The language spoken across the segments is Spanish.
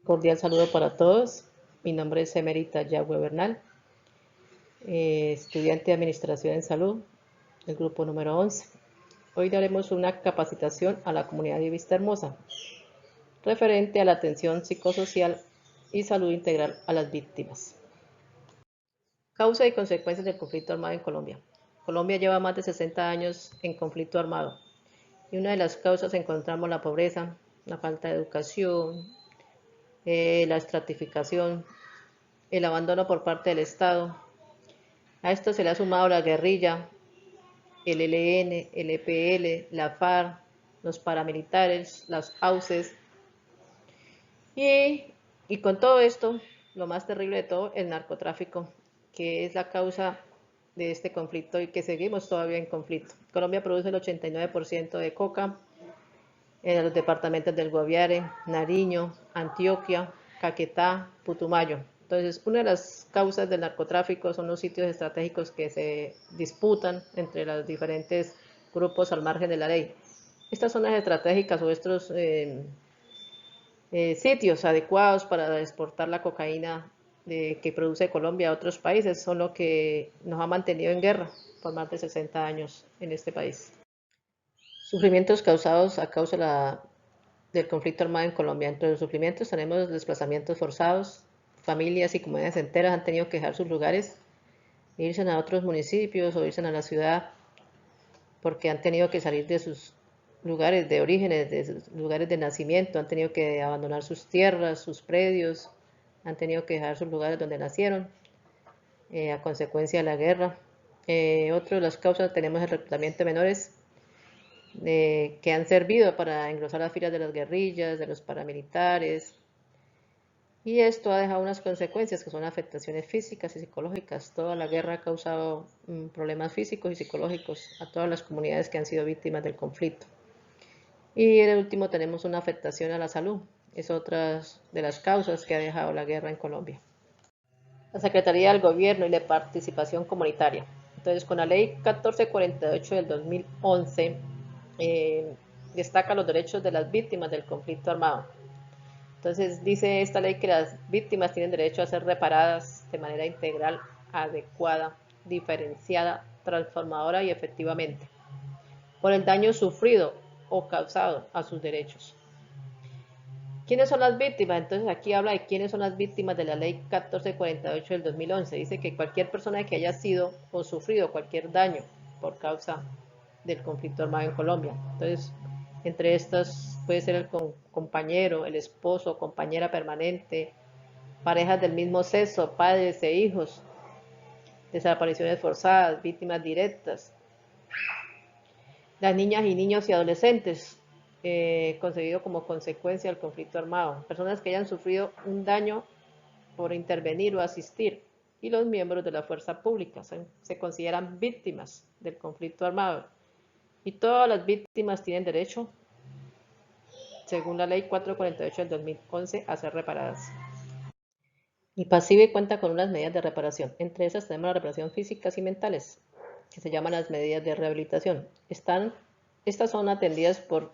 Cordial saludo para todos. Mi nombre es Emerita Yagüe Bernal, estudiante de Administración en Salud, el grupo número 11. Hoy daremos una capacitación a la comunidad de Vista Hermosa, referente a la atención psicosocial y salud integral a las víctimas. Causa y consecuencias del conflicto armado en Colombia. Colombia lleva más de 60 años en conflicto armado y una de las causas encontramos la pobreza, la falta de educación, la estratificación, el abandono por parte del Estado. A esto se le ha sumado la guerrilla, el ELN, el EPL, la FARC, los paramilitares, las AUCES. Y con todo esto, lo más terrible de todo, el narcotráfico, que es la causa de este conflicto y que seguimos todavía en conflicto. Colombia produce el 89% de coca en los departamentos del Guaviare, Nariño, Antioquia, Caquetá, Putumayo. Entonces, una de las causas del narcotráfico son los sitios estratégicos que se disputan entre los diferentes grupos al margen de la ley. Estas zonas estratégicas o estos sitios adecuados para exportar la cocaína que produce Colombia a otros países son lo que nos ha mantenido en guerra por más de 60 años en este país. Sufrimientos causados a causa del conflicto armado en Colombia. Entre los sufrimientos tenemos desplazamientos forzados, familias y comunidades enteras han tenido que dejar sus lugares, irse a otros municipios o irse a la ciudad porque han tenido que salir de sus lugares de orígenes, de sus lugares de nacimiento, han tenido que abandonar sus tierras, sus predios, han tenido que dejar sus lugares donde nacieron a consecuencia de la guerra. Otra de las causas tenemos el reclutamiento de menores que han servido para engrosar las filas de las guerrillas, de los paramilitares, y esto ha dejado unas consecuencias que son afectaciones físicas y psicológicas. Toda la guerra ha causado problemas físicos y psicológicos a todas las comunidades que han sido víctimas del conflicto. Y en el último tenemos una afectación a la salud, es otra de las causas que ha dejado la guerra en Colombia. La Secretaría del Gobierno y la Participación Comunitaria. Entonces, con la Ley 1448 del 2011, destaca los derechos de las víctimas del conflicto armado. Entonces, dice esta ley que las víctimas tienen derecho a ser reparadas de manera integral, adecuada, diferenciada, transformadora y efectivamente, por el daño sufrido o causado a sus derechos. ¿Quiénes son las víctimas? Entonces aquí habla de quiénes son las víctimas de la Ley 1448 del 2011. Dice que cualquier persona que haya sido o sufrido cualquier daño por causa del conflicto armado en Colombia. Entonces, entre estas puede ser el compañero, el esposo, compañera permanente, parejas del mismo sexo, padres e hijos, desapariciones forzadas, víctimas directas, las niñas y niños y adolescentes, concebido como consecuencia del conflicto armado, personas que hayan sufrido un daño por intervenir o asistir, y los miembros de la fuerza pública se consideran víctimas del conflicto armado. Y todas las víctimas tienen derecho, según la Ley 448 del 2011, a ser reparadas. Y PASIVE cuenta con unas medidas de reparación. Entre esas tenemos la reparación físicas y mentales, que se llaman las medidas de rehabilitación. Estas son atendidas por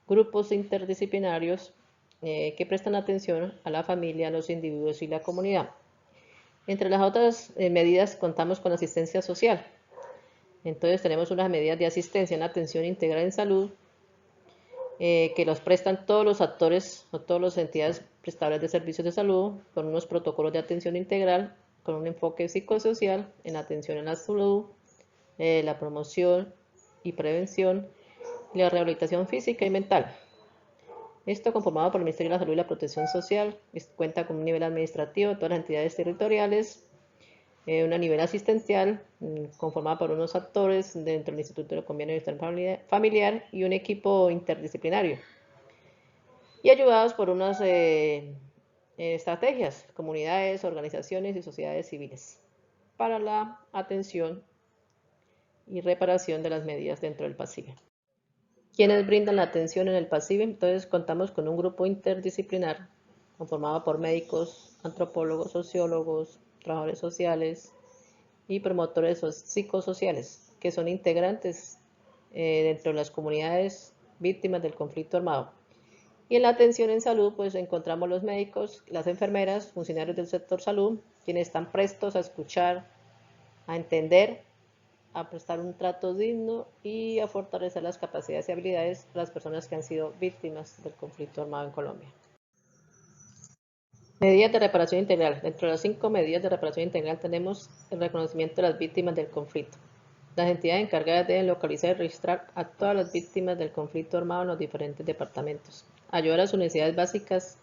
grupos interdisciplinarios que prestan atención a la familia, a los individuos y la comunidad. Entre las otras medidas contamos con asistencia social. Entonces tenemos unas medidas de asistencia en atención integral en salud que los prestan todos los actores o todas las entidades prestadoras de servicios de salud con unos protocolos de atención integral, con un enfoque psicosocial en atención a la salud, la promoción y prevención y la rehabilitación física y mental. Esto conformado por el Ministerio de la Salud y la Protección Social, cuenta con un nivel administrativo de todas las entidades territoriales, un nivel asistencial conformado por unos actores dentro del Instituto de Convenio Familiar y un equipo interdisciplinario. Y ayudados por unas estrategias, comunidades, organizaciones y sociedades civiles para la atención y reparación de las medidas dentro del PASIVE. ¿Quiénes brindan la atención en el PASIVE? Entonces contamos con un grupo interdisciplinar conformado por médicos, antropólogos, sociólogos, trabajadores sociales y promotores psicosociales, que son integrantes dentro de las comunidades víctimas del conflicto armado. Y en la atención en salud, pues encontramos los médicos, las enfermeras, funcionarios del sector salud, quienes están prestos a escuchar, a entender, a prestar un trato digno y a fortalecer las capacidades y habilidades de las personas que han sido víctimas del conflicto armado en Colombia. Medidas de reparación integral. Dentro de las 5 medidas de reparación integral tenemos el reconocimiento de las víctimas del conflicto. Las entidades encargadas deben localizar y registrar a todas las víctimas del conflicto armado en los diferentes departamentos, ayudar a sus necesidades básicas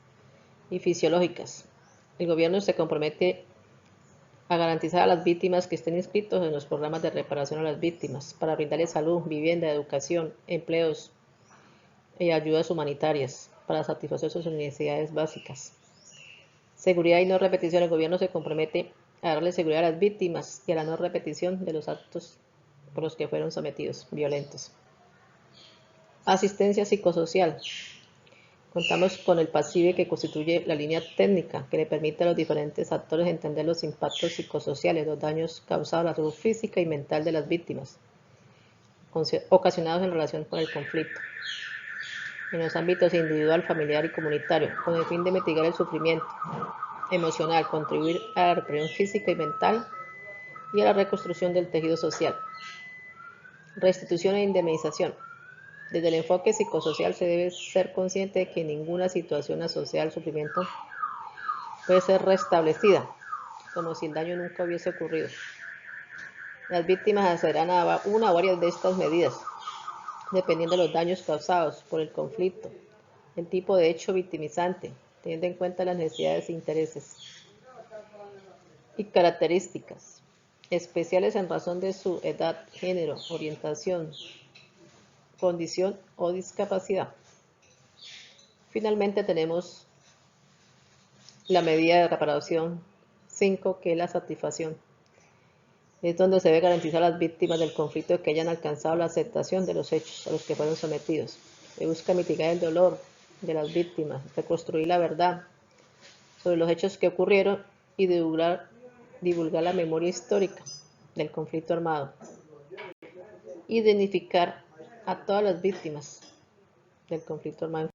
y fisiológicas. El gobierno se compromete a garantizar a las víctimas que estén inscritos en los programas de reparación a las víctimas para brindarles salud, vivienda, educación, empleos y ayudas humanitarias para satisfacer sus necesidades básicas. Seguridad y no repetición. El gobierno se compromete a darle seguridad a las víctimas y a la no repetición de los actos por los que fueron sometidos, violentos. Asistencia psicosocial. Contamos con el PASIVE, que constituye la línea técnica que le permite a los diferentes actores entender los impactos psicosociales, los daños causados a la salud física y mental de las víctimas, ocasionados en relación con el conflicto, en los ámbitos individual, familiar y comunitario, con el fin de mitigar el sufrimiento emocional, contribuir a la recuperación física y mental y a la reconstrucción del tejido social. Restitución e indemnización. Desde el enfoque psicosocial se debe ser consciente de que ninguna situación asociada al sufrimiento puede ser restablecida, como si el daño nunca hubiese ocurrido. Las víctimas accederán a una o varias de estas medidas, dependiendo de los daños causados por el conflicto, el tipo de hecho victimizante, teniendo en cuenta las necesidades e intereses y características especiales en razón de su edad, género, orientación, condición o discapacidad. Finalmente tenemos la medida de reparación 5, que es la satisfacción. Es donde se debe garantizar a las víctimas del conflicto que hayan alcanzado la aceptación de los hechos a los que fueron sometidos. Se busca mitigar el dolor de las víctimas, reconstruir la verdad sobre los hechos que ocurrieron y divulgar la memoria histórica del conflicto armado. Identificar a todas las víctimas del conflicto armado.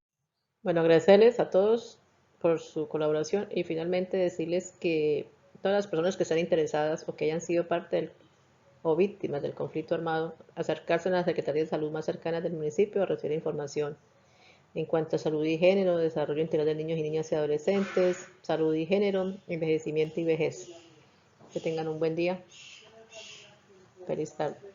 Bueno, agradecerles a todos por su colaboración y finalmente decirles que todas las personas que están interesadas o que hayan sido parte o víctimas del conflicto armado, acercarse a la Secretaría de Salud más cercana del municipio a recibir información en cuanto a salud y género, desarrollo integral de niños y niñas y adolescentes, salud y género, envejecimiento y vejez. Que tengan un buen día. Feliz tarde.